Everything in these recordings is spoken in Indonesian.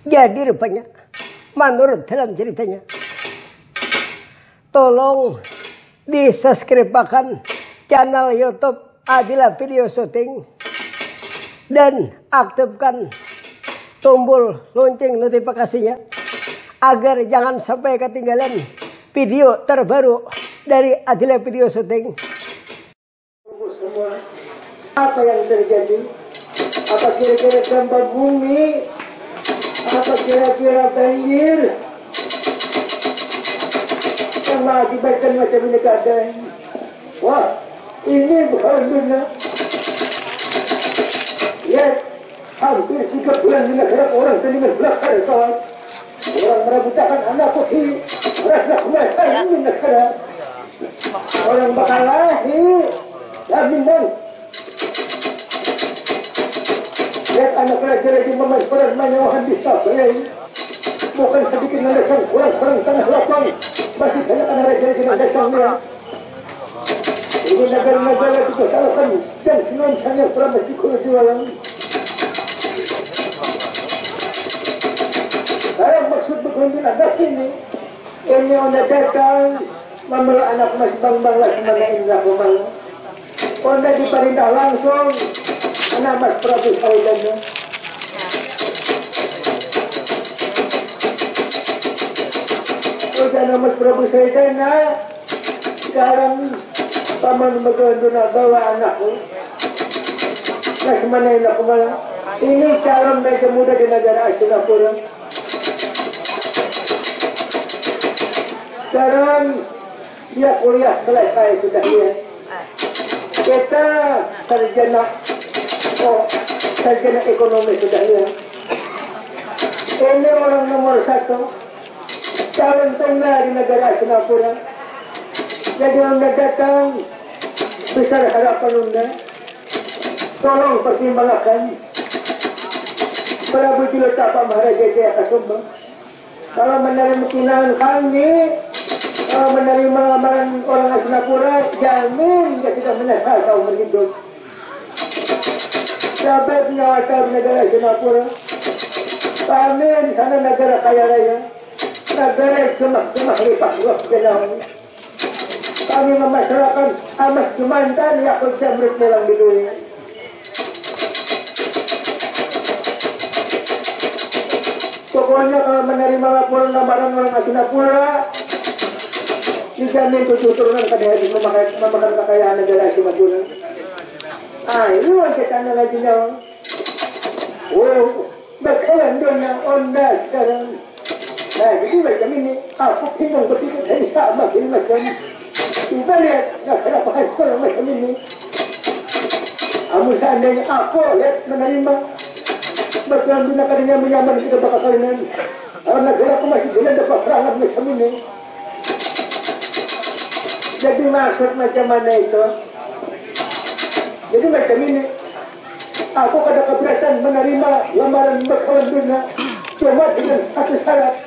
Jadi rupanya menurut dalam ceritanya, tolong di-subscribe-kan channel YouTube Adila Video Syuting dan aktifkan tombol lonceng notifikasinya agar jangan sampai ketinggalan video terbaru dari Adila Video Syuting. Semua apa yang terjadi? Apa kira-kira gempa bumi? Apa kira-kira banjir yang mengakibatkan macam ini keadaan? Wah, ini bukan dunia. Ya, hampir 3 bulan di negara orang dengan belakang kawan. Orang merebutkan anak putih, mereka kematian di negara. Orang bakal lahir, jamin dong. Lihat anak laki-laki memanfaatkan menyewahan di Staffel. Bukan sedikit mendatang kurang-kurang tengah lapang. Masih banyak anak laki-laki yang datangnya. Ini negara-negara itu kalau kan jam 9 sangat pernah masih jualan. Sekarang maksud berkunjung anak ini udah datang membeli anak mas bang-bang lah semana indah kumang. Udah diperintah langsung anak mas Prabu Saudana. Udah mas Prabu Saudana sekarang paman berkunjung bawa anakku. Nah semana indah kumang. Ini calon raja muda di negara Singapura. Sekarang dia kuliah selesai sudah dia. Kita sarjana ekonomi sudah dia. Ini orang nomor 1 calon tengah di negara Singapura. Jadi anda datang besar harapan anda. Tolong pertimbangkan Prabu Cilotapa Maharaja Jaya Kasumba. Kalau menerima pinangan kami, kalau menerima lamaran orang Singapura, jamin dia tidak menyesal seumur hidup. Sebab nyawa di negara Singapura, kami di sana negara kaya raya, negara gemah-gemah lipat kenal. Kami memasarkan emas Jumantan yakut jamrut melang di dunia. Pokoknya kalau menerima laporan lamaran orang Singapura, dijamin 7 turunan pada hari memakan kekayaan negara Singapura. Ini wajah tanda lajinya. Oh, bakalan dunia onda sekarang. Nah, jadi macam ini, aku bingung berpikir dari sama macam. Coba lihat, kenapa hancur macam ini. Amun seandainya aku lihat menerima bakalan dunia kadangnya menyaman kita bakal kawinan. Kalau negara aku masih boleh dapat perangan macam ini. Jadi maksud macam mana itu? Jadi macam ini, aku kada keberatan menerima lamaran bakalan dunia cuma dengan satu syarat.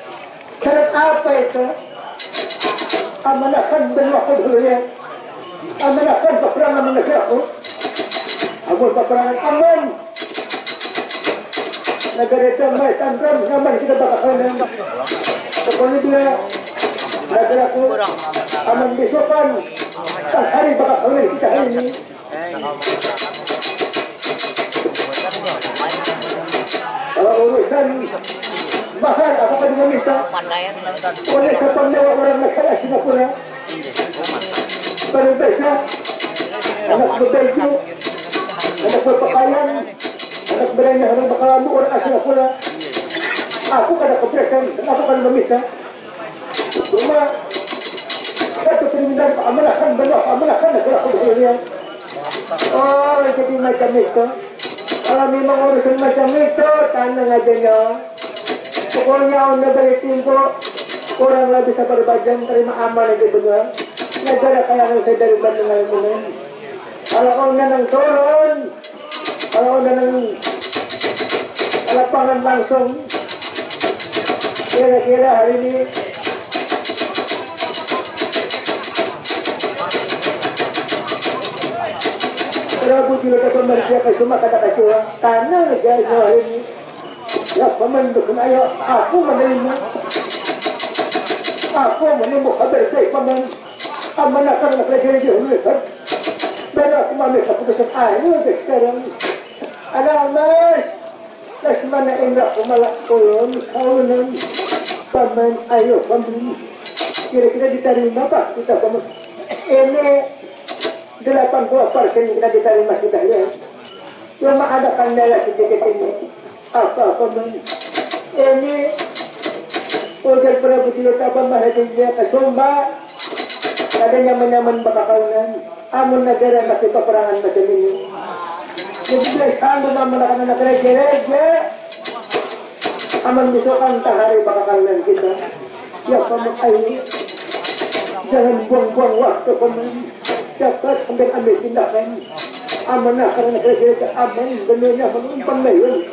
Syarat apa itu? Amanahkan benua kedua. Amanahkan peperangan negaraku. Amun peperangan aman. Negara damai tantram aman kita bakal kawinan. Pokoknya dia negaraku aman besokan. Tak hari bakal kawin kita hari ini. Kalau urusan mahal apa kan meminta oleh sepandai orang negara Singapura berbeza anak berbaju anak berpakaian anak berani orang bakalamu orang Singapura. Aku kada keberatan dan aku kan meminta cuma satu permintaan keamanahkan benua keamanahkan negara dunia. Oh, jadi macam itu. Kalau memang urusan macam itu, tanang aja nyo. Pokoknya anda beri timpo, orang lah bisa berbajang terima amal di benua. Negara kaya yang saya dari Bandung Alimunan. Kalau anda nang turun, kalau anda nang lapangan langsung, kira-kira hari ini Prabu Cilotapa Maharaja Kasumba kata kacau tanah negara hari ini Ya pemandukun ayo aku menerima. Aku menerima kabar dari paman. Aman akan gereja Lutheran. Dan aku mengambil keputusan ayo sekarang. Anak mas, mana enggak kumalak kolon kaunan. Paman ayo paman. Kira-kira diterima pak kita paman. Ini 80% kita diterima sudah ya. Cuma ada kendala sedikit ini. Apa paman? Ini ujar Prabu Tilotapa Mahadija ke Sumba. Ada nyaman-nyaman bakakalan. Amun negara masih peperangan macam ini. Jadi bila sanggup memenangkan anak gereja, aman misalkan tahari bakakalan kita. Ya paman ayo. Jangan buang-buang waktu paman. Cepat sampai ambil tindakan. Amanah karena gereja aman benarnya menumpang mayun.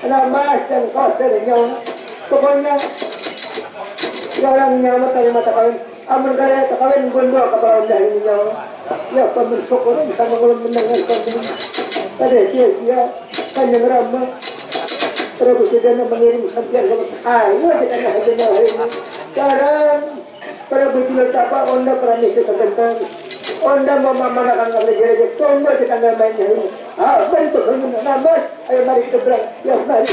Anak mas dan kadernya. Pokoknya jarang nyawa dari mata kalian. Aman karya kalian gondol kepala dari nyawa. Ya paman syukur bisa mengulang mendengar kalian. Pada sia-sia panjang ramah. Prabu Sedana mengirim sampian ke ayo kita nak hadirnya hari ini. Sekarang Prabu Tilotapa onda pranisi sebentar. Onda memamanakan gereja tunggu kita nggak mainnya ini. Mari berhubung nama. Ayo mari kita berang. Ya mari.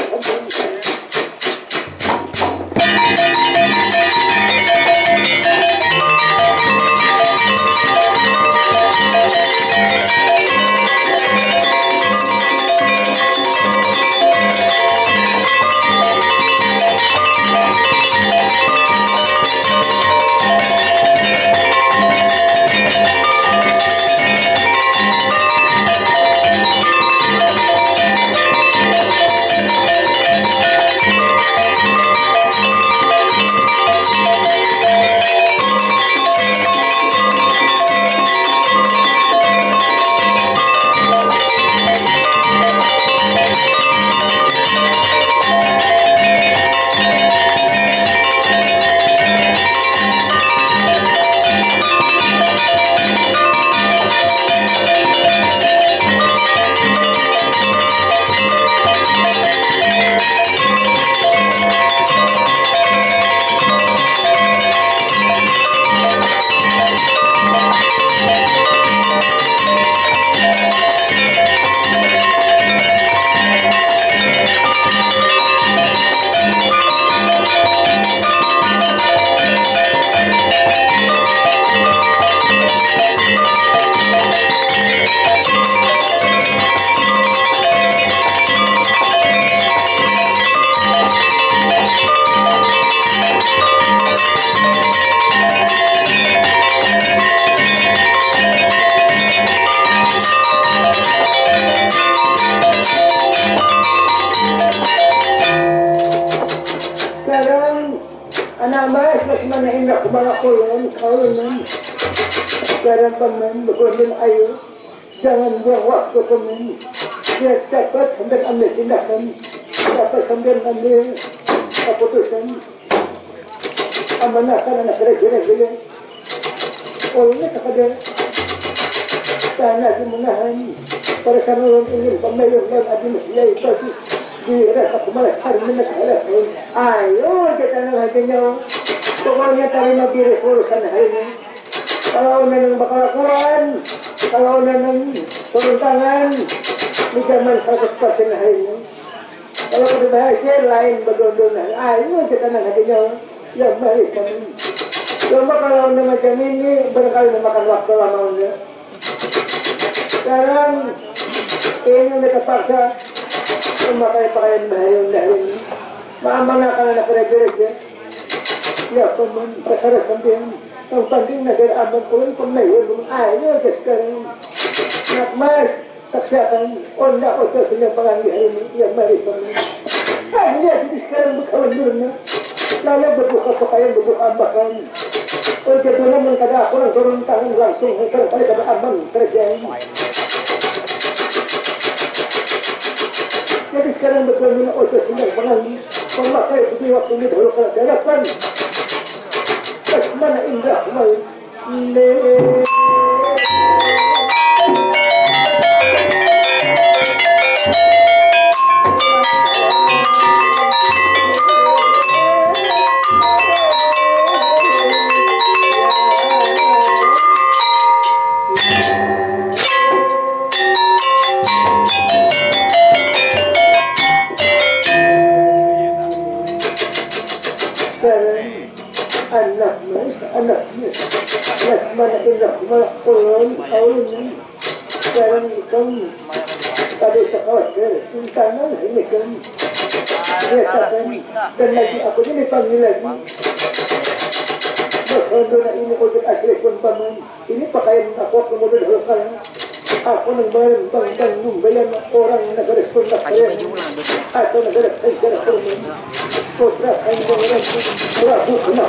Sekarang paman berkomitmen ayo jangan buang waktu paman. Dia dapat sambil ambil tindakan, dapat sambil ambil keputusan. Amanahkan anak gereja. Olehnya sekadar tanah dimenahan para sanulun ingin pemayon dan adi mestilah itu dirasa kemalah cari menekan. Ayo kita nanghajinya. Pokoknya terima beres urusan hari ini. Kalau nanang bakal Quran, kalau nanang turun tangan, di zaman 100% hari ini. Kalau berbahasa lain berdondonan, ayo kita nanghajinya. Ya mari kami. Cuma kalau macam ini barangkali memakan waktu lamanya. Sekarang ini udah terpaksa memakai pakaian bahaya ini. Maamanakan anak gereja. Ya paman, pasara sampean ang panding negara aman ulang pemayon ayo sekarang nak mas saksikan onda oto sa panganggihan ini ya mari paman. Lihat sekarang berkawan durna lalu berbuka pakaian berbuka ambakan. O jadi naman kada ako ng turun tangan langsung hanggang kali kada aman kerjaan. Jadi sekarang berkawan na oto sa panganggihan pemakai itu waktu ini dahulu kalau darapan. Mana indah mai le sa anaknya. Mas manakin na kulon, kaulin. Sekarang kamu ada sekolaher, tangan ini kan. Biasakan dan lagi aku ini panggil lagi. Kalau ini untuk asli pun paman, ini pakaian aku kemudian halal. Aku nang bang numbayan orang negara sekolah kaya atau negara kurman putra kain orang pelaku kena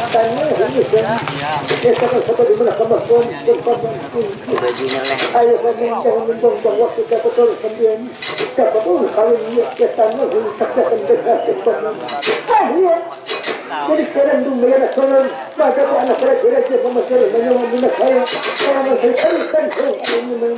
tanya ini kan ya sekarang seperti mana kemampuan ayo kami jangan membong waktu kita betul sembilan siapa pun kalau ya tanya ini saksikan dekat iya. Jadi sekarang dulu ya tolong maka anak saya pemasaran menyumbang kaya orang saya kan ini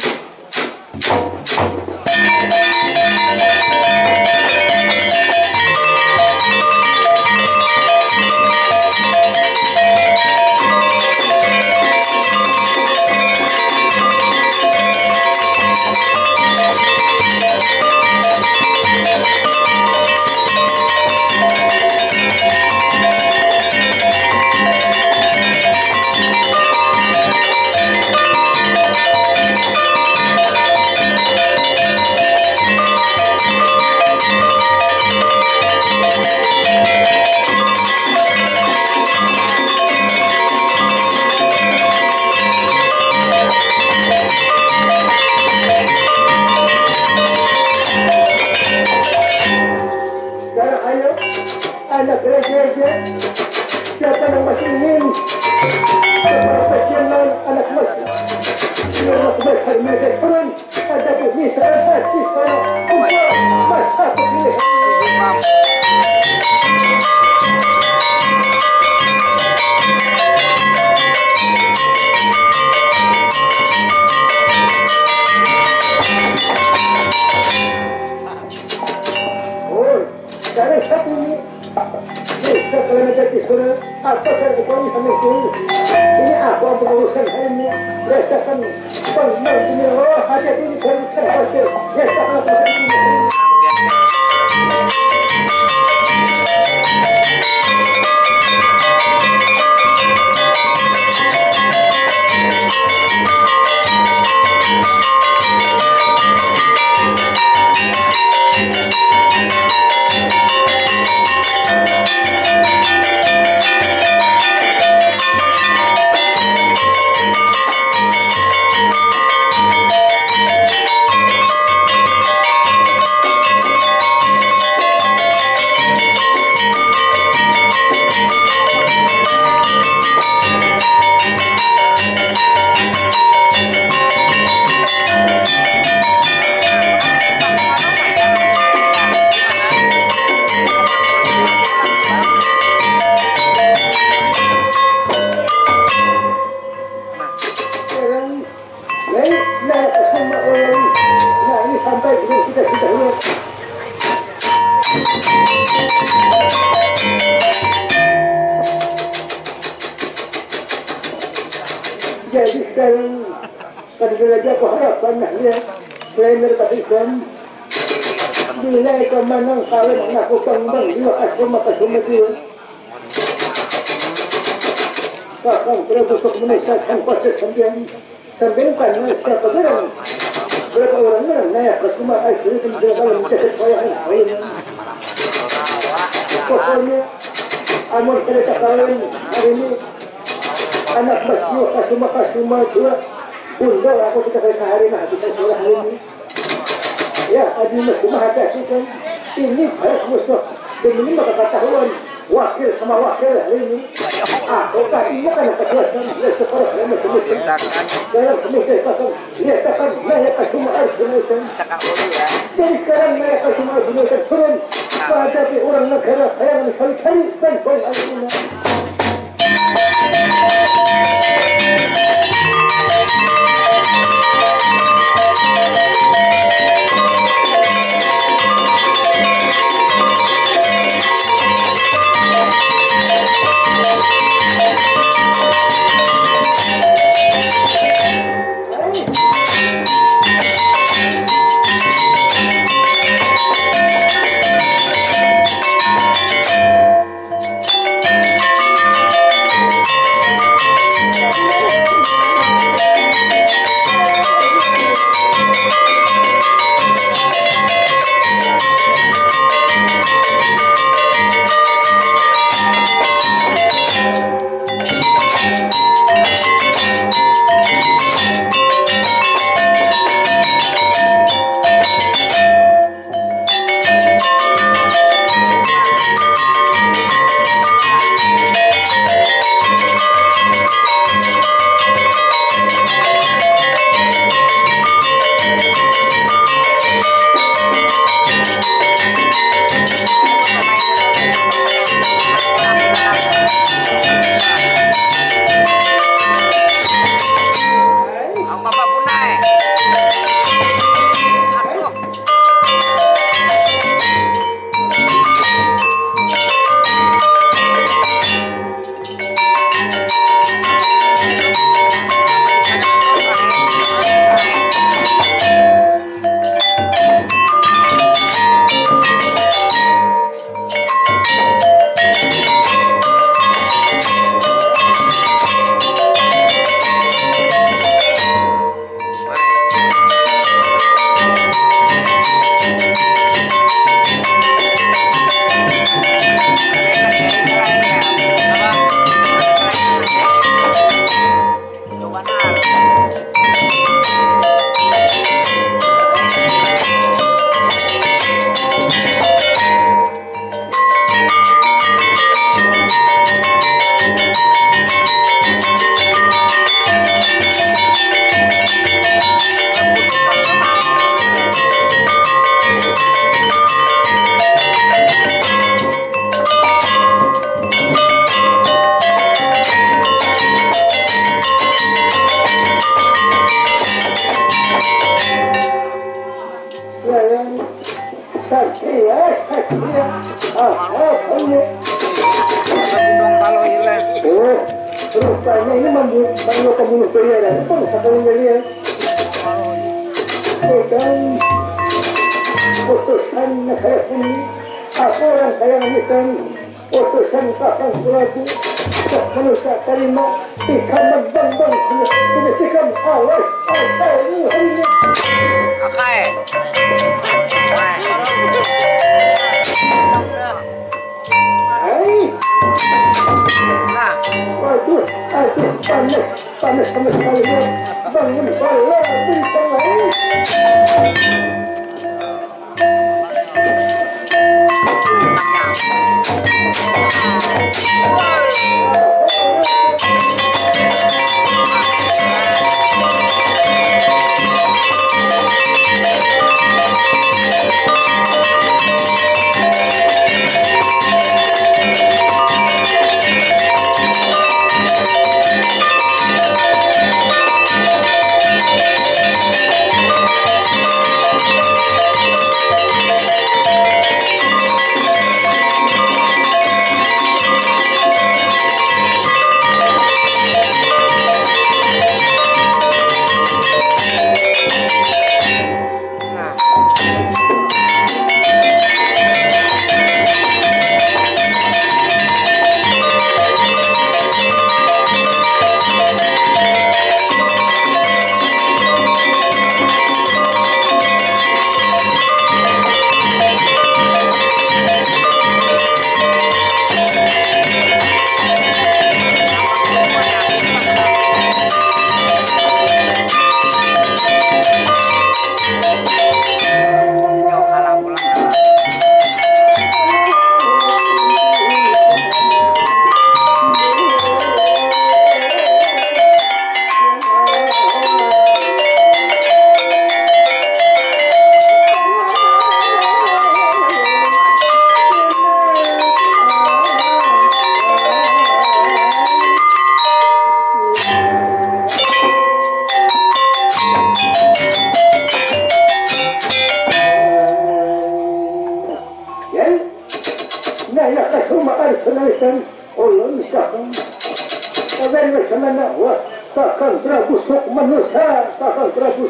anak gereja siapa yang masih ingin berpecilan anak masih anak besar mereka turun ada bisa hati sekarang untuk masa pemilihan dari satu ini setelah menjadi sekolah apa yang ekonomi sama itu ini apa pengurusan ini mereka kan ini oh ada ini kan terhasil ya sangat jadi sekarang pada lagi aku harapan ya selain daripada nilai kemenang kalian melakukan terima kasih dia kakang telah besok menyelesaikan proses sambil kan siapa orang berapa orangnya naik ke semua akhirnya kemudian kalau menjadi kayaan pokoknya amun cerita kalian hari ini anak masnya kasih dua bunda aku kita kasih sehari nah bisa sekolah hari ini ya adi mas hati-hati kan ini harus musuh dan ini maka ketahuan wakil sama wakil hari ini kok ini kan kejelasan ya sekolah yang macam-macam dalam semua katakan ya katakan naya kasih arjunaikan jadi sekarang naya kasih arjunaikan turun menghadapi orang negara yang sekali-kali dan pun arjuna Kamu. Dong kalau hilang. Oh, rupanya ini manggil pembunuh bayaran. Apa sekali dia? Dan utusan negara ini, aku orang kaya ngitan utusan kakang Prabu, manusia terima ikan membang-bang, ikan awas, ini hari ini. Akai. Nah, Aduh, panas sekali ya. Bangun bala, bintang lain.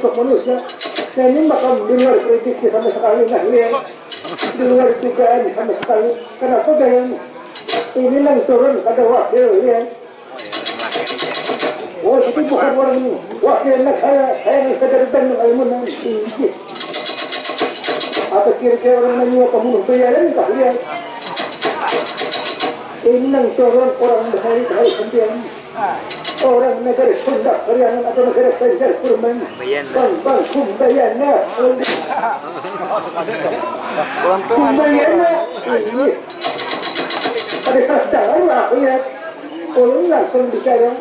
Manusia, nah ini makam di luar prediksi sama sekali nggak lihat, di luar dugaan sama sekali. Kenapa dengan ini yang turun pada wakil ya? Oh, itu bukan orang wakil negara, saya yang sadar dan ilmu tinggi. Atau kira-kira orang nanya pembunuh bayaran nggak lihat? Ini yang turun orang dari hari sembilan. Orang negara Sunda, Periangan atau negara Banjar Kurman, Bang Kumbayana, Kumbayana, pada saat jalan lah, ya, orang langsung bicara.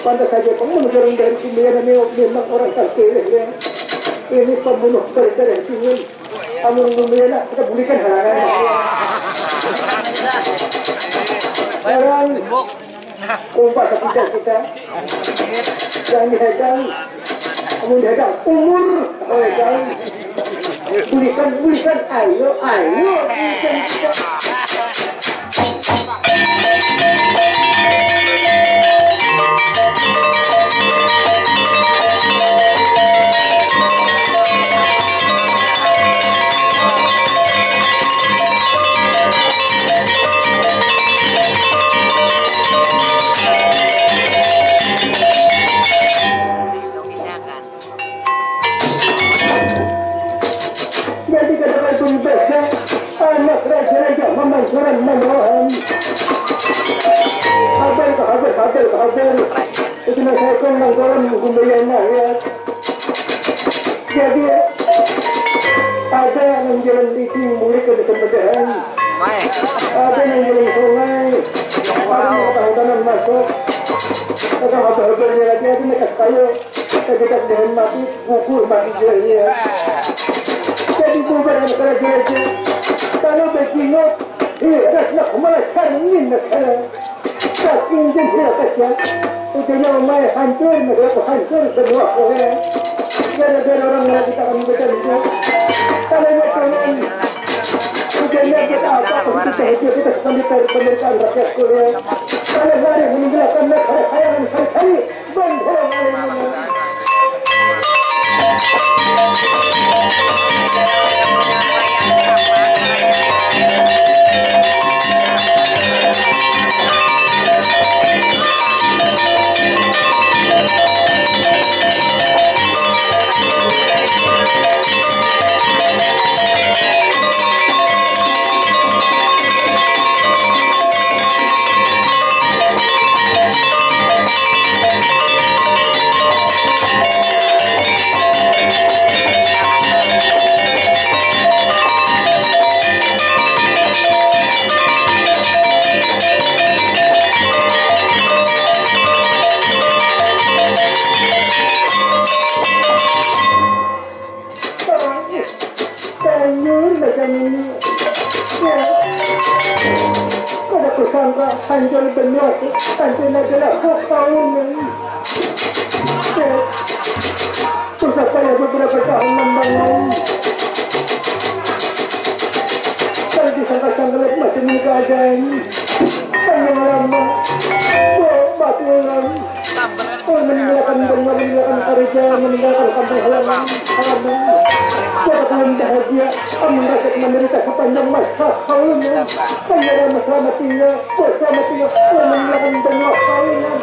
Pada saja pembunuh dari Kumbayana memang orang terpilih, ya. Ini pembunuh dari Sunda, Amun Kumbayana kita belikan halangan. Sekarang umpas kita yang dihadang, kamu dihadang umur, bulikan, ayo, bulikan kita. Anak raja memansuran memohon. Hadir. Itu saya kondang dalam Kumbayana ya. Jadi ada yang menjalan itu mulai ke Desembedahan. Ada yang jalan sungai. Ada yang tanam masuk. Ada haba-habanya lagi. Ada yang kas kayu. Kita dengan mati, gugur mati jalannya. Jadi bubar antara dia. Kalau begitu, rasanya kemana cermin negara. Saking jempol kecil, udah main hancur, negara hancur semua. Gara-gara orang lagi tak akan betul. Kalanya kanan. Bukannya kita apa kita penderitaan rakyat Korea. Hari-hari meninggalkan negara kayangan sekali. Bandara Malaysia. Hancur benar, hancur adalah kekauan. Susah payah beberapa tahun membangun. Kalau disangka-sangka macam ini keadaan, panjang lama, batuan, meninggalkan benua, meninggalkan kerja, meninggalkan kampung halaman. Kita belum bahagia, rakyat menderita sepanjang masa kawinan. Panjang selamat tinggal, selamat tinggal, meninggalkan benua kawinan.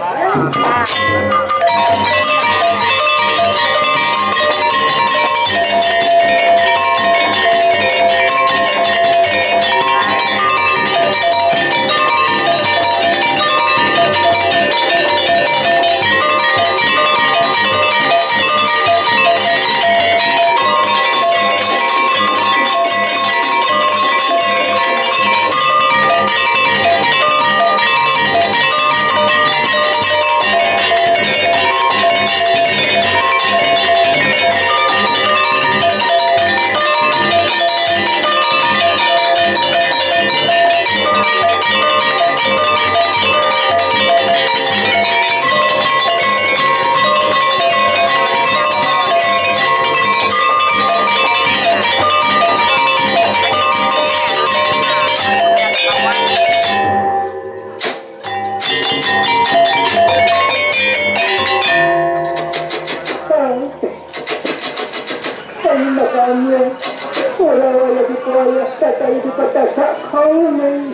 Orang-orang di proyek kata itu kata tak kawinan.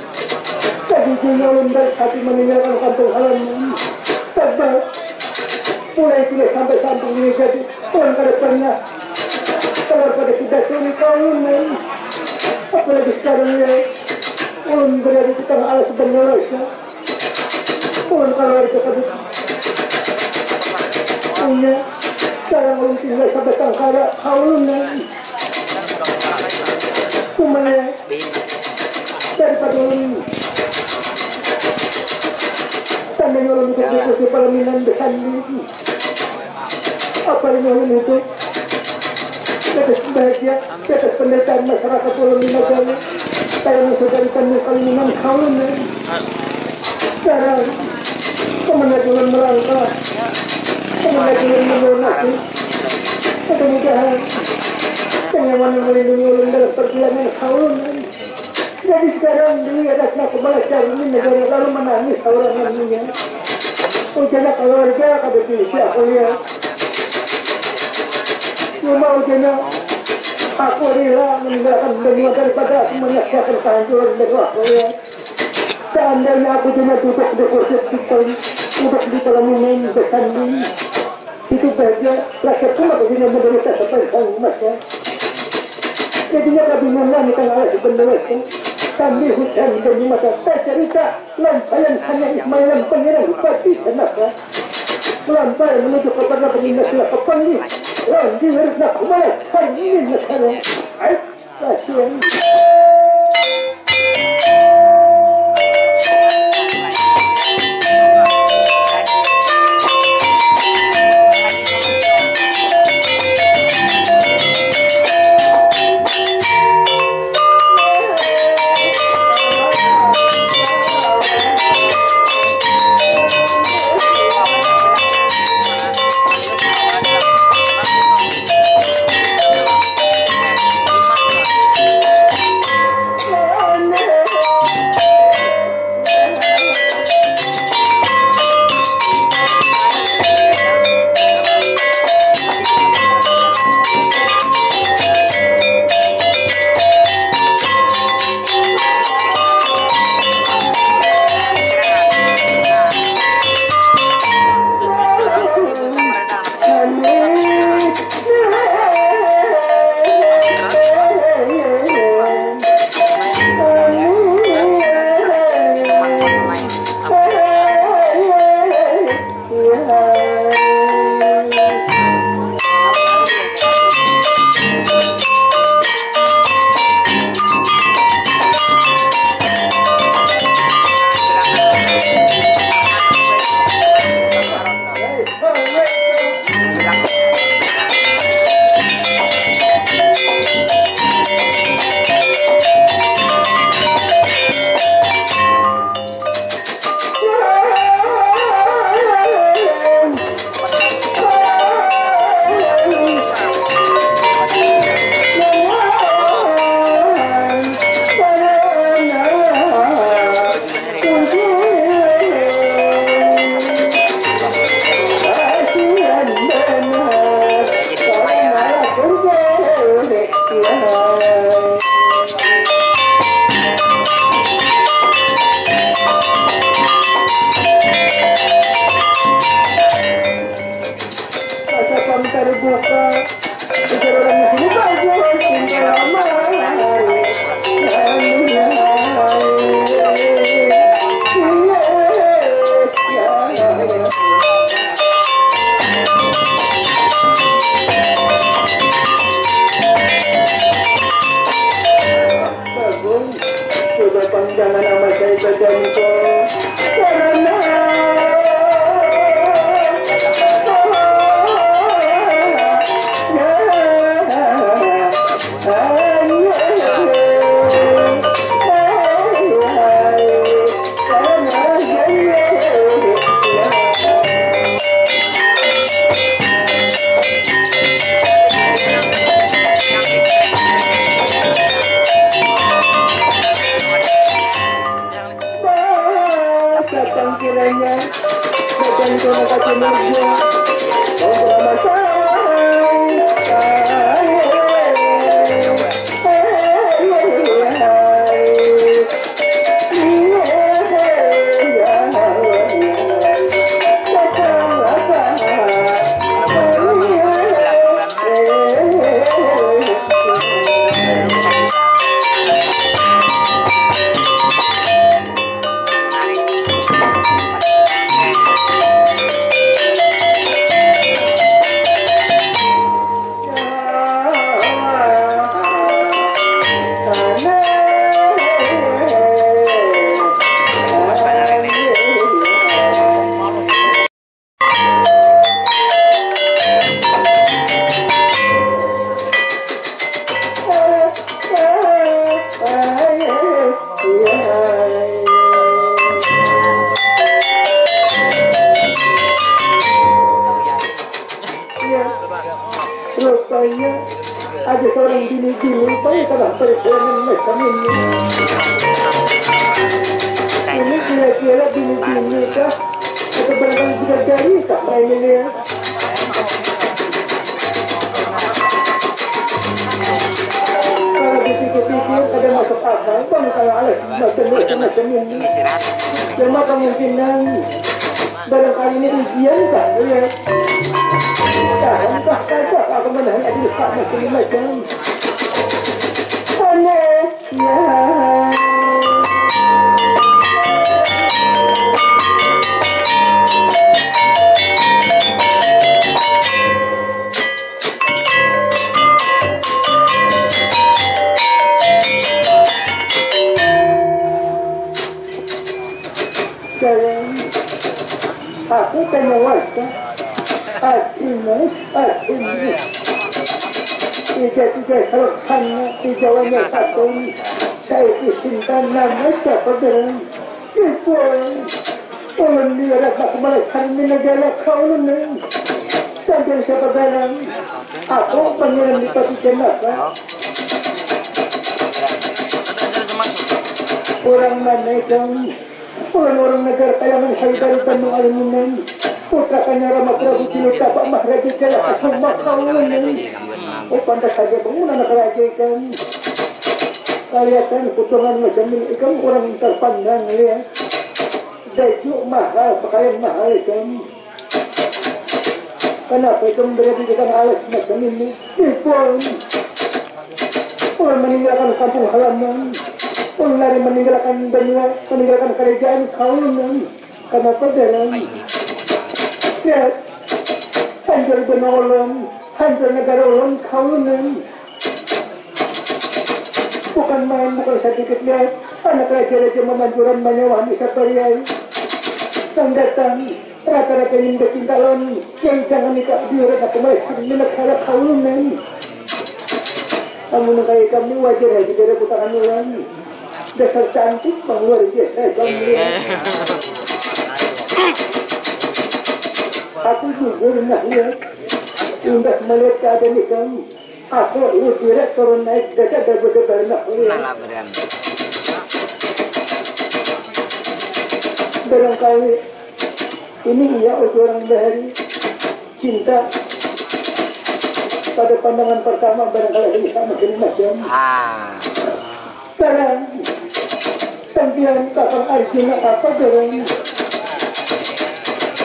Tadi dia lembek hati meninggalkan kampung halaman. Sebab mulai tidak sampai samping ini jadi orang kada pernah keluar pada kita curi kawinan. Apalagi sekarang ya ulun berada di tengah alas Indonesia. Ulun keluar ke kabut. Punya sekarang ulun tinggal sampai Tangkara kawinan. Kumanya daripada ulun tandanya ulun itu diskusi parlimen besandi apa yang ulun itu atas bahagia atas penderitaan masyarakat ulun di negara saya mensaudarikan kalimunan kawinan sekarang kemenang ulun merangkak kemenang ulun menurunasi mudah-mudahan yang melindungi ulun dalam perjalanan kawinan. Jadi sekarang dia datang ke Malaysia ini negara lalu menangis orang lainnya. Ujana keluarga kada pilih siapa ya. Cuma ujana aku rela meninggalkan benua daripada aku menyaksikan kehancuran negara ya. Seandainya aku cuma duduk di kursi duduk di dalam main bersanding itu saja rakyat cuma begini menderita sepanjang masa. Jadinya kebingungan di tengah alas Indonesia sambil hujan dan di mata tak cerita lampayan sana Ismail yang pengirang bupati jenaka melampar menuju kepada pengindah sila kepanggi lawan diwerit nak kumalat hari ini negara aib kasihan. jangan nama saya badanku karena kiranya badan kau kaki meja bersama rupanya ada seorang bini-bini rupanya salah percaya macam ini. Ini kira-kira bini-bini kah? Atau barangkali bidadari kah main ini ya? Kalau dipikir-pikir ada masuk akal, bang kalau alas macam ini. Cuma kemungkinan barangkali ini ujian kah? Ya. Entah kagak aku menahan aja sama macam aneh ya. Sekarang aku kan mewarta Atimus, tiga sana, tigawanya satu, saya disimpan nama siapa dengan itu, ulun dia dapat melakukan negara kaunan, sambil siapa dalam, aku pangeran di pati jenaka, orang mana itu, orang negara kalangan saya dari Bandung Alimunan. Putra kanya Rama Prabu Tinuka Pak Mahraja Jaya Kasuma kaunan. Oh pantas saja pengguna nak kerajaan. Kalian putungan macam ini kan orang terpandang ya. Baju mahal, pakaian mahal kan. Kenapa itu menjadi dengan alas macam ini? Pun orang meninggalkan kampung halaman, orang lari meninggalkan benua, meninggalkan kerajaan kaunan. Kenapa jalan? Ya, hancur benolong, hancur negara ulun kaunan. Bukan main, bukan sedikitnya. Anak raja-raja memanjuran menyewa di Sapariai. Yang datang, rata-rata yang bercintalan, yang jangan nikah biar aku macam di negara kaunan. Namun kayak kami wajar ya, tidak putaran ulang. Dasar cantik, bang luar biasa, kami. Aku jujur nak lihat, indah melihat keadaan ikan. Aku tidak turun naik dekat dan berdebar nak lihat. Barangkali ini ia orang bahari cinta pada pandangan pertama barangkali bisa makin macam. Sekarang sampian kakak Arjuna apa dorong?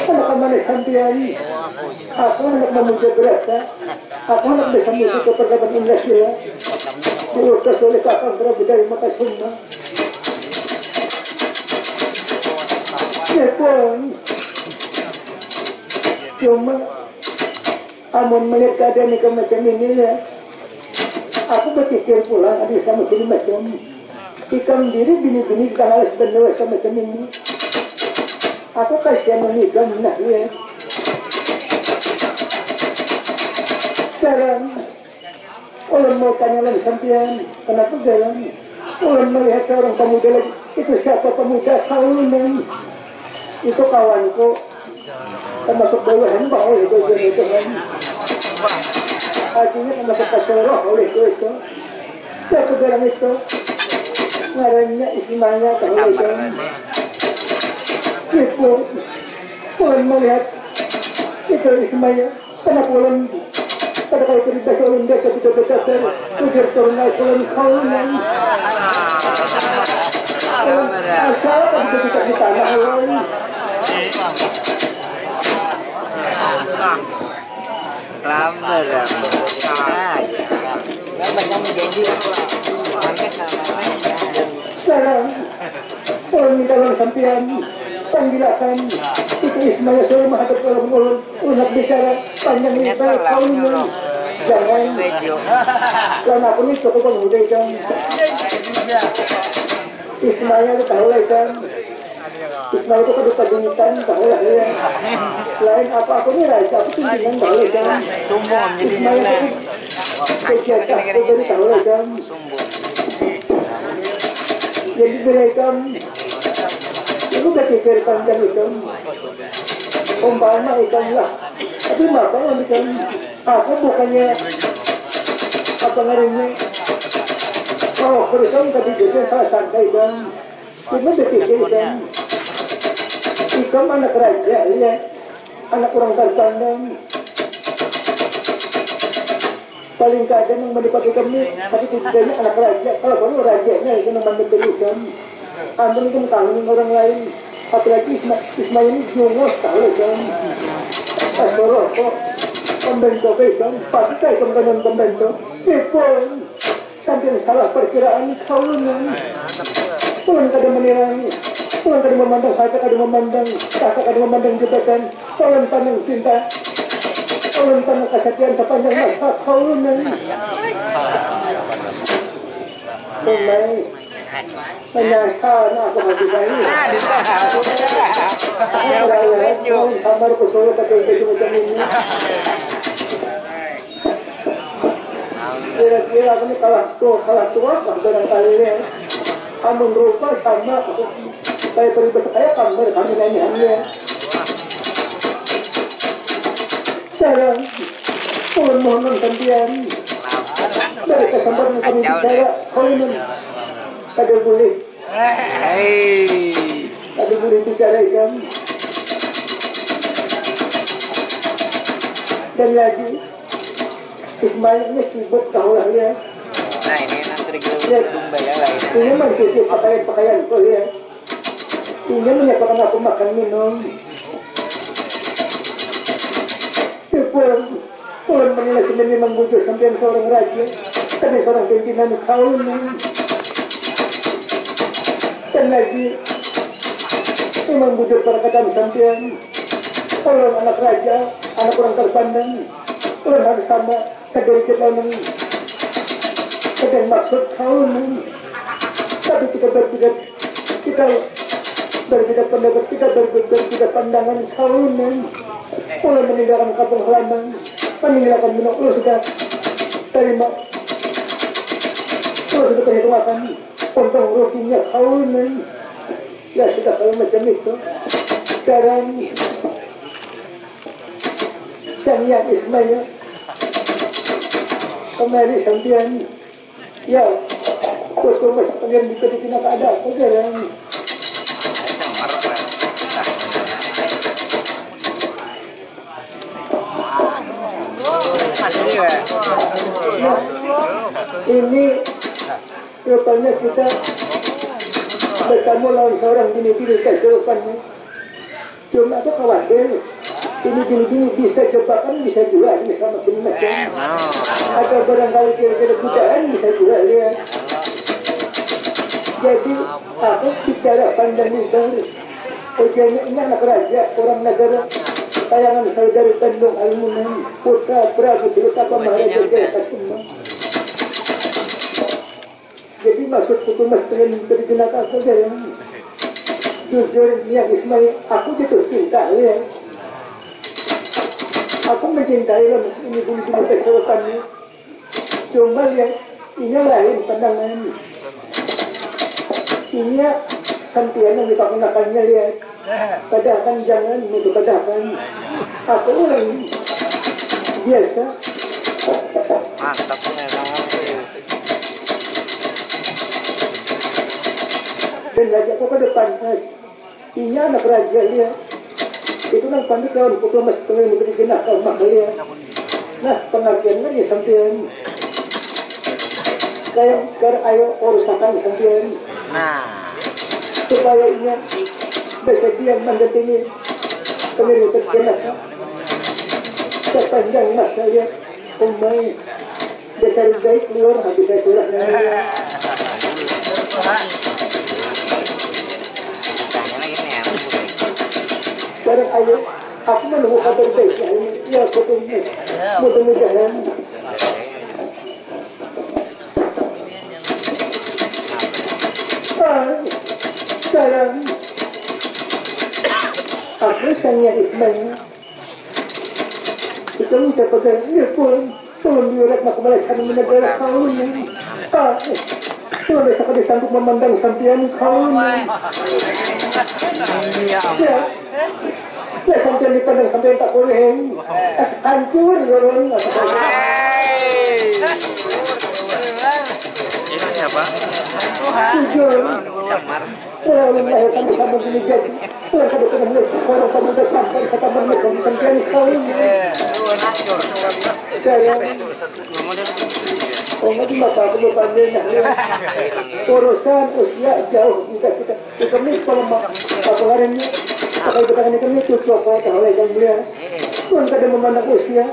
Anak kemana sampian? Aku anak memuja berata. Aku anak bisa menuju ke perdagangan Indonesia. Diutus oleh kakak Prabu dari Makasuma. Sepon. Cuma amun melihat keadaan ini macam ini ya. Aku berpikir pulang ada sama sini macam. Ikam diri bini-bini kahalas benawa sama ini. Aku kasihan mengikam nah ya. Sekarang ulun mau tanya lagi sampean, kenapa jalan? Ulun melihat seorang pemuda lagi. Itu siapa pemuda? Kaunan. Itu kawanku. Termasuk bawahan oleh itu kan. Artinya termasuk kasoroh oleh itu. Ya ke dalam itu. Ngarannya Ismanya tahu itu. Itu. Ulun melihat itu Ismanya. Kenapa ulun? Pada kalau cerita ulun desa betul-betul ujar turunai ulun kaunan. Asal kan tidak di tanah ulun. Lambat dah. Banyak menjadi sampai sama sekarang ulun minta ulun sampean panggilakan itu Ismail saya menghadap ulun ulun bicara panjang lebar kaunan. Jangan karena aku ini cukup pemuda kan. Ismail tahu lah kan. Ismail itu kedua paditan tahu lah ya. Selain apa aku ini raja aku pimpinan tahu lah kan. Ismail itu kegiatan aku dari tahu lah kan. Jadi mereka itu berpikir panjang itu. Umpama ikan lah. Tapi makanya ikan aku bukannya apa ngaringnya. Oh, berikan tadi juga salah sangka ikan. Cuma berpikir ikan. Ikan anak raja, ya. Anak orang terpandang. Paling kadang yang mendapat ikan ini, tapi tidaknya anak raja. Kalau kamu rajanya, itu yang mendapat ikan. Amun itu mengkawin orang lain. Apalagi Ismail ini jungos tahu kan. Asoroh kok. Pembentuk ikan. Pakai ikan pembentuk. Ipon. Sampai salah perkiraan kaunan. Pulang kadang menirang. Pulang kadang memandang harta, kadang memandang kakak, kadang memandang jabatan. Pulang pandang cinta. Pulang pandang kesetiaan sepanjang masa kaunan. Pemai. Menyasar aku habis ini. Aku sabar ke Solo pakai baju macam ini. Kira-kira aku ini kalah tua, barangkali ini. Amun rupa sama kayak peribahasa kayak kamar kami nyanyiannya. Sekarang ulun mohon sampean dari kesempatan kami bicara kaunan. Kada boleh. Kada boleh bicara ikan. Dan lagi Ismail ini sibuk tahu lah ya. Nah ini nanti gedung yang lain. Ini mencuci pakaian kau ya. Ini menyatakan aku makan minum. Pulang menilai sendiri membujuk sampai seorang raja. Kami seorang pimpinan kaunan. Dan lagi memang bujuk perkataan sampean. Orang anak raja, anak orang terpandang, orang harus sama sedikit lain sedang maksud kaunan. Tapi kita berbeda pendapat, kita berbeda pandangan kaunan. Mulai meninggalkan kampung halaman, meninggalkan minum, lo sudah terima, lo sudah perhitungkan untung ruginya kaunan. Ya sudah kalau macam itu. Sekarang sang yang Ismail kemari sampean ya kau masih pengen dipedikin apa ada apa sekarang. Nah, ini rupanya kita bertemu lawan seorang bini-bini kehidupannya. Cuma aku khawatir ini bini-bini bisa jebakan, bisa juga ini sama bini macam. Atau barangkali kira-kira godaan bisa juga ya. Jadi aku bicara panjang lebar. Ujiannya ini anak raja, orang negara. Tayangan saudari Tandung Almunan, putra Prabu Silutapa Maharaja Jaya Kasumang. Jadi maksudku tuh mas pengen berjenaka saja ya. Jujur ya Ismail, aku jatuh cinta ya. Aku mencintai lah ini pun kecewakannya. Cuma ya ini lain pandangan. Ini sampian yang dipakunakannya ya. Padahal jangan itu padahal. Aku orang biasa. Mantap memang. Dan ngajak aku ke depan mas. Ini anak raja dia. Itu kan pantas lawan pukul mas pengen diberi jenah kalau mahal ya. Nah pengertiannya ya sampian. Kayak sekarang ayo urusakan sampian. Nah. Supaya ini bisa dia mendampingi pemilu terjenah sepanjang masa ya umai bisa baik keluar habis saya pulang sekarang ayo aku menunggu kabar baik ya aku tunggu mudah-mudahan sekarang aku sanya Ismail itu bisa pegang ini pun diurat nak melacari menegara kaulnya Tuhan bisa pada sanggup memandang sampian kaulnya ya sampian dipandang sampian tak boleh hancur orang Itu siapa? jujur Samar. Allah kami sama gini jadi Tuhan kada pernah melihat orang kamu dah sampai kata mereka sampai kaulnya sekarang di mata aku berpandang urusan usia jauh kita ni kalau apalagi pakai betah ni kami cucu apa tahu lagi yang mulia Tuhan kada memandang usia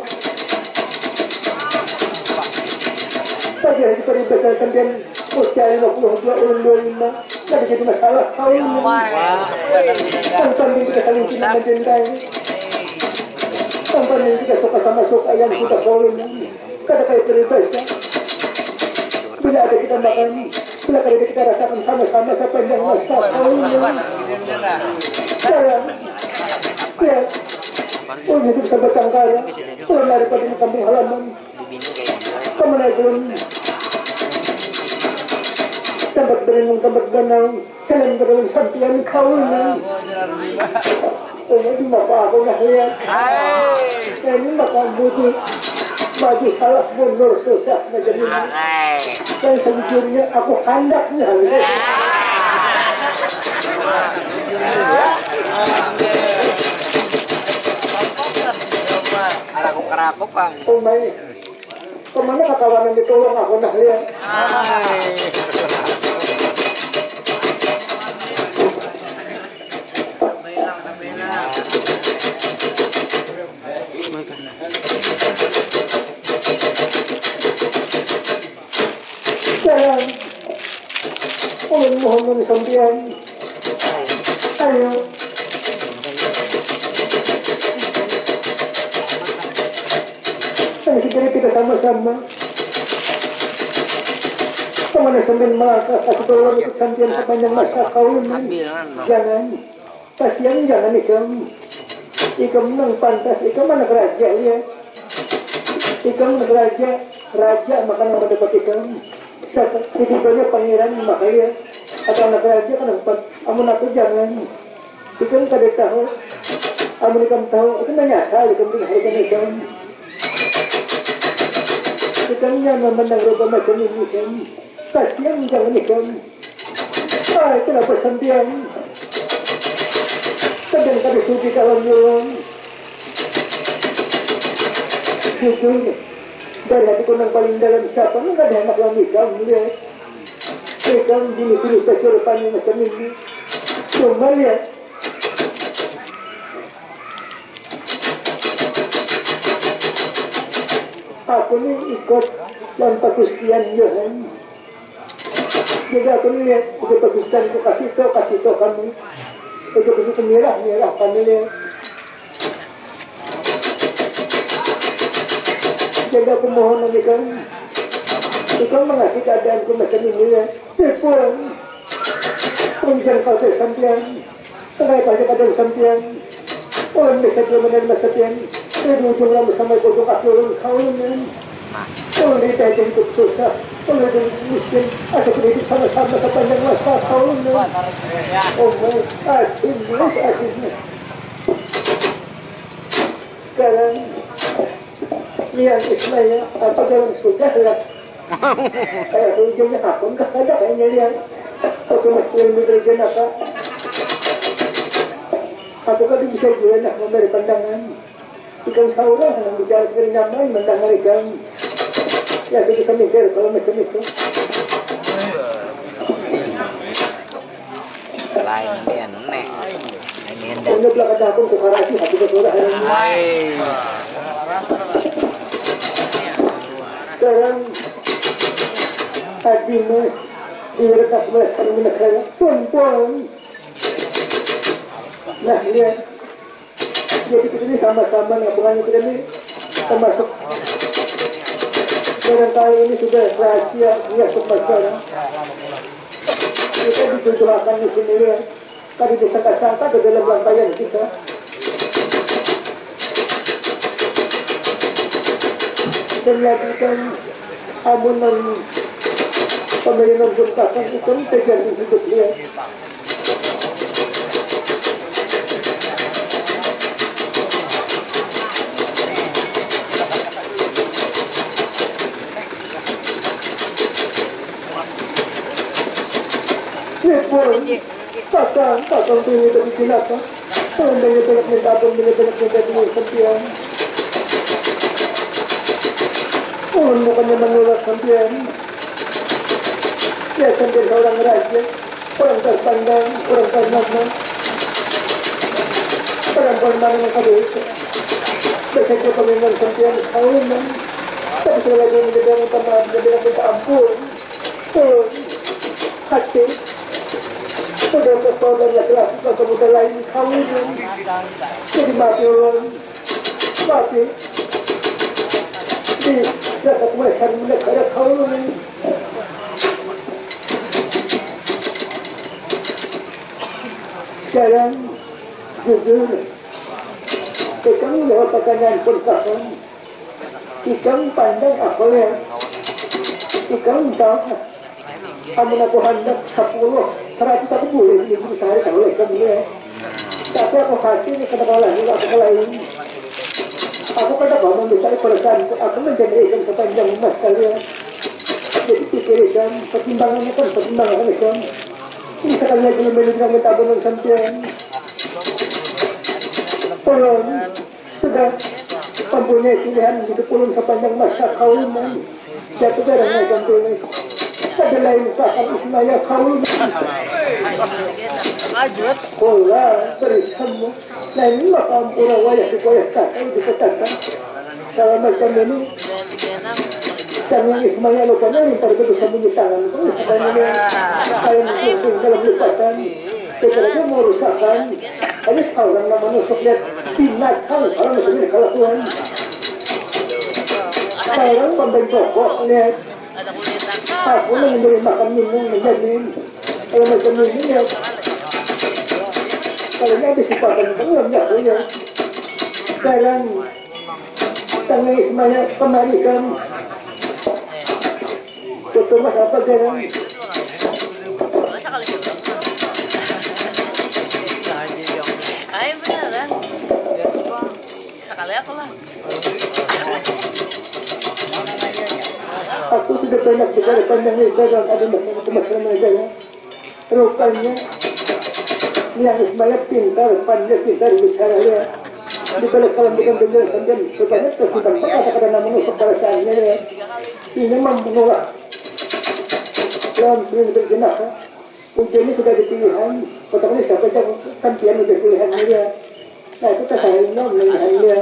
tadi hari peribahasa sampai usia 52 25 tidak jadi masalah kau ini tanpa kita saling cinta mencintai tanpa kita suka sama suka yang sudah kau ini kada kayak peribahasa bila ada kita makan bila ada kita rasakan sama-sama sepanjang masa kau ini sayang ya oh hidup sebatang kara selain daripada di kampung halaman kamu naik tempat berenang, tempat benang, selain berenang sampian kau ini. Ini maka aku nak lihat. Ini maka butuh baju salah mundur susah macam ini. Dan sejujurnya aku handaknya. Kerakuk bang. Oh my. Kemana kawan yang ditolong aku nak lihat. Sekarang mohon sampian ayo segera kita sama-sama kemana sambil melangkah kasih tolong untuk sampian sepanjang masa kau ini jangan kasihan jangan ikam nang pantas ikam anak raja ya ikam anak raja makan yang mendapat ikam tidurnya pangeran makanya atau anak raja kan empat amun aku jangan ikam kada tahu amun ikam tahu itu menyasar ikam diharikan ikam ikannya memandang rupa macam ini kan kasihan jangan ikam kenapa sampian sedang kada suci kalau nyolong jujur dari hatiku yang paling dalam siapa enggak ada anak yang ikam lihat ikam dulu kesurupannya macam ini cuma lihat aku ni ikut yang pakustian Johan jadi aku ni lihat ikut pakustian ku kasih tau kami itu begitu merah kami lihat jadi aku mohon nanti kan Ikaw mengerti keadaanku macam ini ya. Telepon. Penjang kau sampian. Kenapa keadaan sampian? Orang bisa dia menerima sampian. Saya di ujung lama sama kodok aku kawinan. Orang kita hidup susah. Orang hidup miskin. Asal kita hidup sama-sama sepanjang masa kawinan. Oh my, akhirnya. Sekarang lihat Ismail apa dalam susah lah. Kayak ujungnya aku enggak ada kayaknya lihat. Aku mesti memiliki apa? Aku kan bisa juga nak memberi pandangan. Ikan saurah yang bicara segera nyaman mendengar ikan. Ya saya bisa mikir kalau macam itu. Lain dia nek. Ini anda. Punya belakang aku ke karasi hati bersuara hari ini. Sekarang tadi mas direkat melaksana menegara tuan-tuan. Nah lihat, jadi kita ini sama-sama hubungannya kita ini termasuk barangkali ini sudah rahasia menyangkut masalah. Kita ditujukan di sini ya, tadi disangka-sangka ke dalam rangkaian kita. Dan lagi kan amunan pemerintahan berkata itu terjadi hidup dia. Pasang ini dari kilapa. Orang banyak-banyak mentabung, banyak-banyak mentabung sampian. Orang bukannya menolak sampian. Ya sampai seorang raja, orang terpandang, orang ternama, orang bermana yang kabisa. Biasanya pemerintahan sampian kawinan, tapi selagi menjadi pemaaf, menjadi minta ampun. Hati. Sudah berkorban laki-laki ke kemudian lain kawinan. Jadi mati orang, mati. Di dekat mereka menegara kawinan. Sekarang jujur, ikang lewat pakanan perkataan, ikang pandang apa ya, ikang tahu. Amun aku hendak 100 aku boleh minggu sehari kalau ikan dia. Tapi aku hati ini kena lain, aku lain. Aku kena bangun besar perasaan, aku menjadi ikan sepanjang masa dia. Jadi pikir ikan, pertimbangannya kan pertimbangan ikan. Ini sekali lagi menunjukkan mentabung yang sampian. Tolong, sudah mempunyai pilihan hidup ulun sepanjang masa kawinan. Siapa barang yang akan pilih? Ada lain kakak Ismail kawinan. Lanjut. Kola berikanmu. Nah ini lah kampura wayah dikatakan. Kalau macam ini, yang Ismail lupa ini pada bisa bunyi tangan. Terus sebenarnya kain kumpul dalam lipatan. Kecuali mau rusakkan. Ini sekarang nama nusuk lihat binatang. Kalau misalnya kelakuan. Sekarang membentuk kok lihat. Aku memberi makan minum menjamin. Kalau macam ini lihat. Kalau ini habis dipotong tengah biasanya. Sekarang tengah Ismail kembali kan. Betul mas apa sekarang? Ay, beneran. Sekali aku lah. Aku sudah banyak bicara pandang lebaran ada masalah negara. Rupanya yang Ismail pintar, pandai pintar bicara ya. Di balik kalau bukan benar sambil rupanya kesulitan kata-kata nama nusuk perasaannya ya. Ini memang menolak. Dalam berjenah, ujian ini sudah dipilihan. Pertama siapa yang sampian sudah pilihan dia. Nah itu kesahian memilihan dia.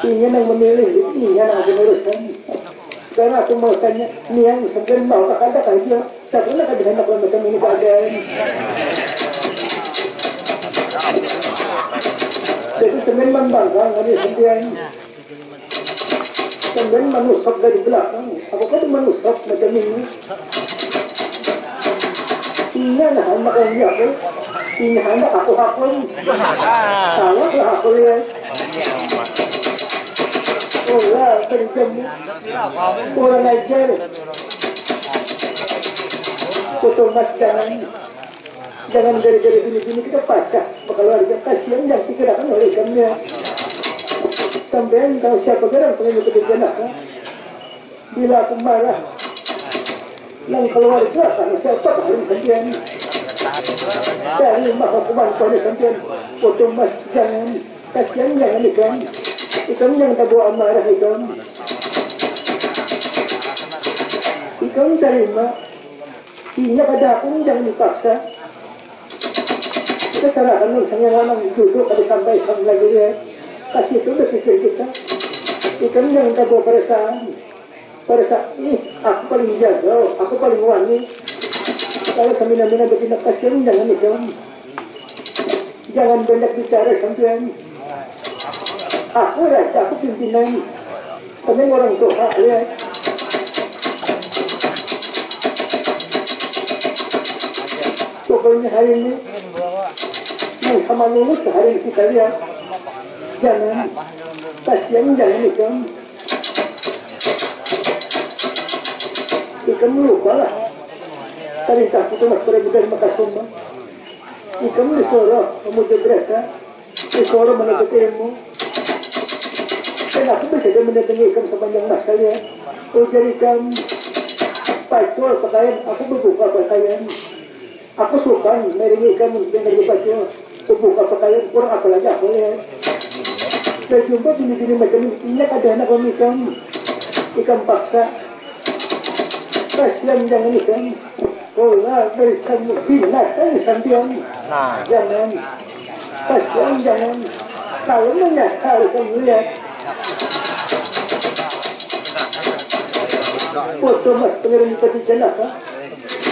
Ini yang memilih, ini yang berurusan. Sekarang aku mau tanya, ini yang sampian mau kakak dia. Siapa nak ada hendak macam ini keadaan. Jadi semen membangkang dari sampian. Semen menusuk dari belakang. Ako ka manusap, madamin. Inahanak ang ako. Inahanak ako hapon. Sawak lah ako yan. Wala, kanjam mo. Wala na dyan. Foto mas jangan dari bini-bini kita pacak. Keluarga kasihan yang dikirakan oleh kami. Sampai tahu siapa gerang pengen pekerjaan aku. Bila aku marah, yang keluarga karena siapa harus sampean. Dari maka kumantuan sampean. Foto mas jangan kasihan jangan ikan yang tak bawa amarah ikan terima. Iya kada aku jangan dipaksa. Kita serahkan urusannya orang duduk kada sampai kamu lagi ya. Kasih itu berpikir kita. Ikan yang tak bawa perasaan. Perasaan ini aku paling jaga, aku paling wangi. Kalau samina-mina bertindak kasihan jangan ikan. Jangan banyak bicara sampean. Aku raja, aku pimpinan. Kami orang tua ya. Pokoknya hari ini yang sama lulus ke hari kita lihat. Jangan kasihan jangan ikan lupa lah. Tadi tak kita nak berbeda makasumba. Ikan disuruh kamu jebreka, disuruh menuntut ilmu. Dan aku bisa mendatangi ikan sepanjang masa ya. Kau jadikan pacul pakaian, aku berbuka pakaian. Aku suka meringi kamu dengan baju buka pakaian kurang apa lagi aku ya. Saya jumpa gini-gini macam ini ada anak ikan paksa. Kasihan jangan ikan. Oh lah berikan binatang sampean. Jangan. Kasihan jangan. Kalau menyasar kamu lihat. Foto mas pengirim tadi jenaka.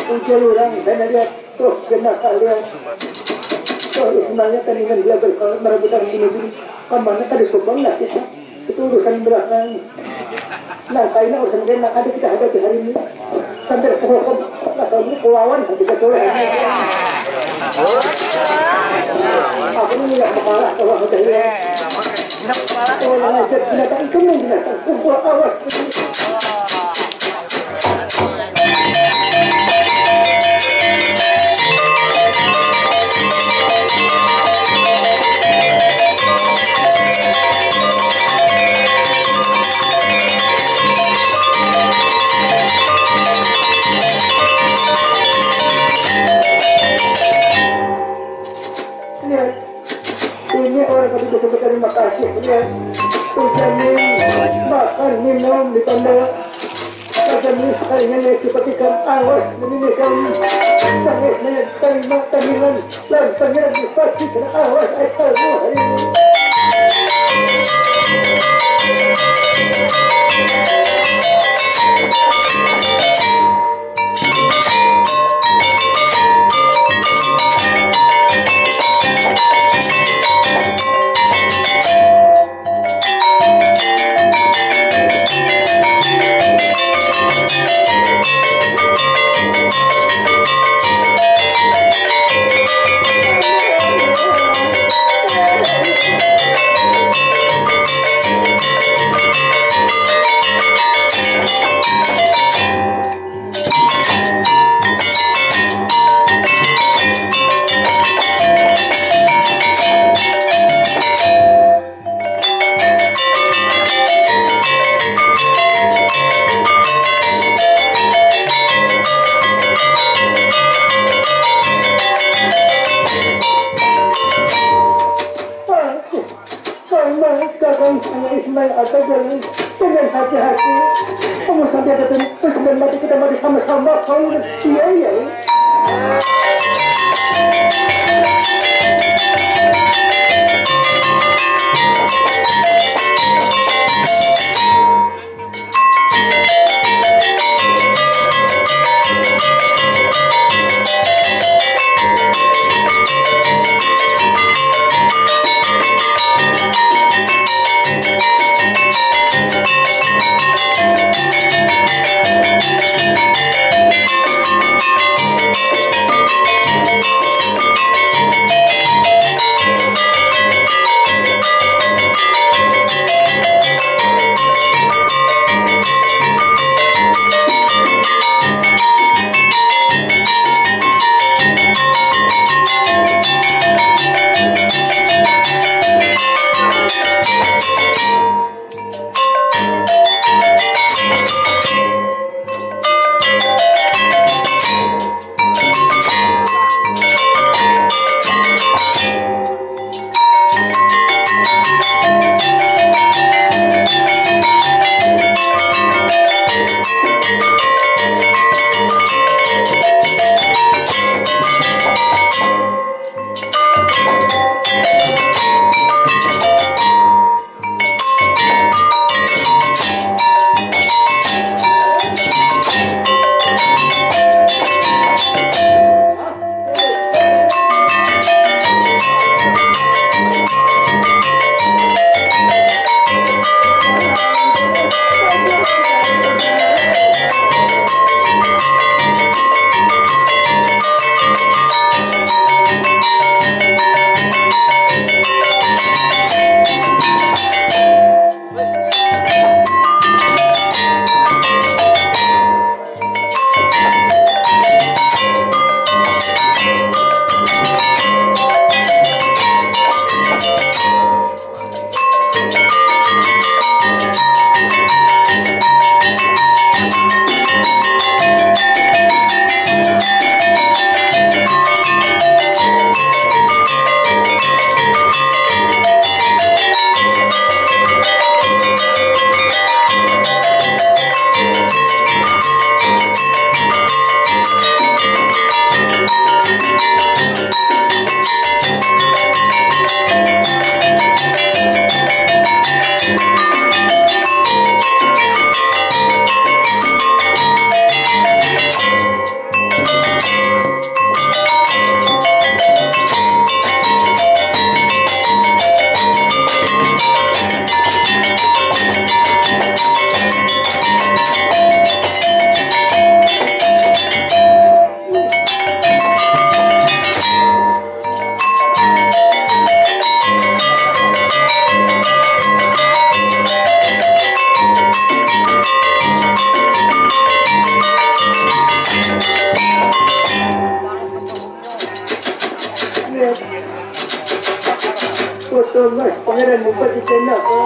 Ujian orang dan lihat terus jenaka lihat. So Ismailnya kan dengan dia merebutan gini-gini. Kemana tadi sombong lah kita. Itu urusan belakang. Nah kayaknya urusan kena ada kita hadapi hari ini. Sampai kehukum atau ini kelawan bisa soleh. Aku ini nggak kepala kalau udah lihat. Kalau ngajak binatang itu yang binatang kumpul awas. Ini orang kami bisa berterima kasih ya. Ujamin, makan, minum, ditanda. Kami sekalinya ya seperti kan awas meninikan sangat banyak terima tamilan dan pangeran dipati karena awas acarmu hari ini. Ismail atau jalan dengan hati-hati. Kamu sampai datang sebelum mati kita mati sama-sama. Kau iya. Mas pangeran bupati Kenapa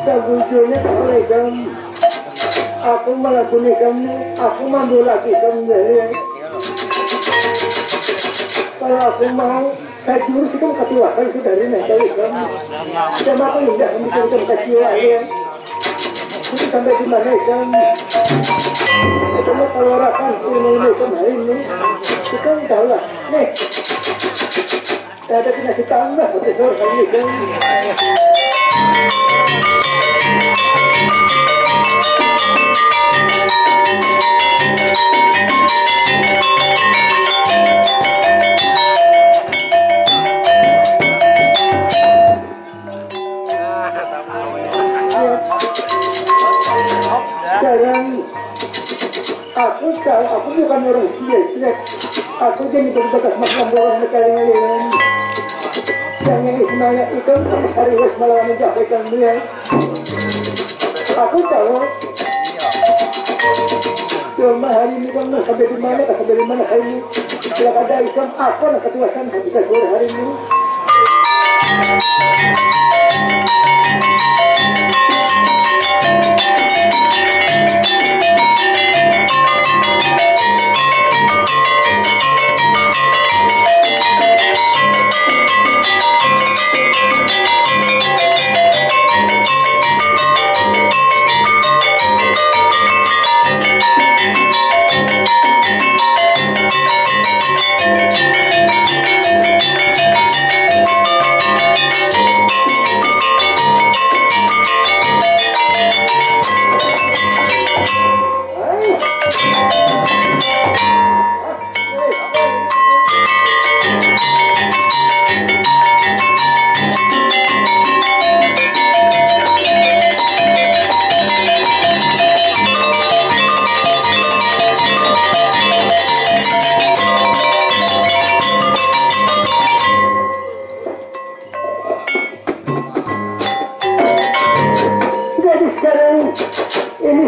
sabujurnya oleh kamu aku melakoni kamu aku mampu lagi kamu ya. Kalau aku mau saya jurus itu ketiwasan sudah ini dari kamu sama aku indah memikirkan kecil ya itu sampai di mana kamu cuma kalau rakan ilmu kamu hari ini kita tahu lah nih ada kasih tahu lah profesor kali kan sekarang aku tahu aku bukan orang setia aku jadi berbatas makna orang nekalian Sang Ismail itu serius melawan menjahitkan beliau. Aku tahu cuma hari ini kamu sampai di mana hari ini tidak ada ikam apa nak ketuasan bisa sore hari ini.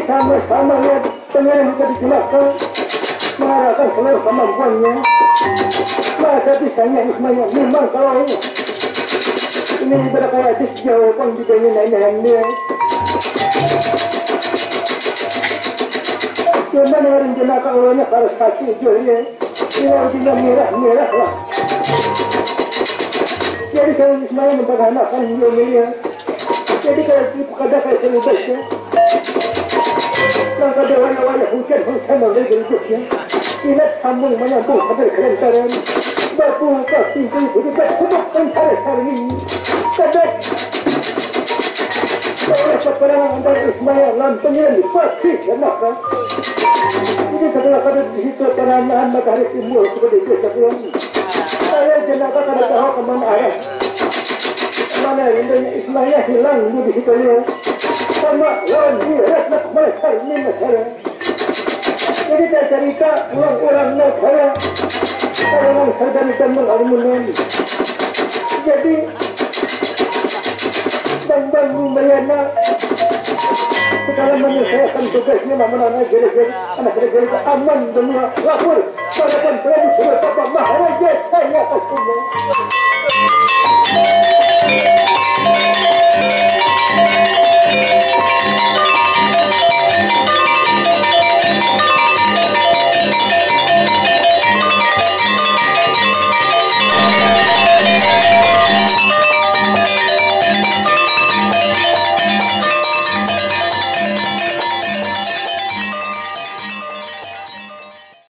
Sama-sama lihat pengen juga dijelaskan mengarahkan seluruh kemampuannya maka bisanya Ismail memang kalau ini berkaya disjauhkan juga nyanyian dia cuma dengan jenaka ulangnya harus kaki hijaunya ini artinya merah lah jadi saya Ismail memperhanakan hijaunya jadi kayak selubasnya maka ada warna-warna hujan oleh gerujuknya ingat sambung menyambung pada kelantaran berbuka pintu berdebat antara saling kadang oleh peperangan antara Ismail dan pengiran dipakih kenapa ini setelah pada di situ penanahan matahari timur seperti itu sebelum saya jenaka kada tahu kemana arah mana indahnya Ismail hilang di situ ya sama lawan dia nak melecari negara jadi saya cerita ulang-ulang negara orang sadar dan mengalimun jadi Bang Mumayana sekarang menyelesaikan tugasnya nama-nama jadi anak jadi aman semua lapor pada Prabu Surapapa Maharaja saya atas kumpulan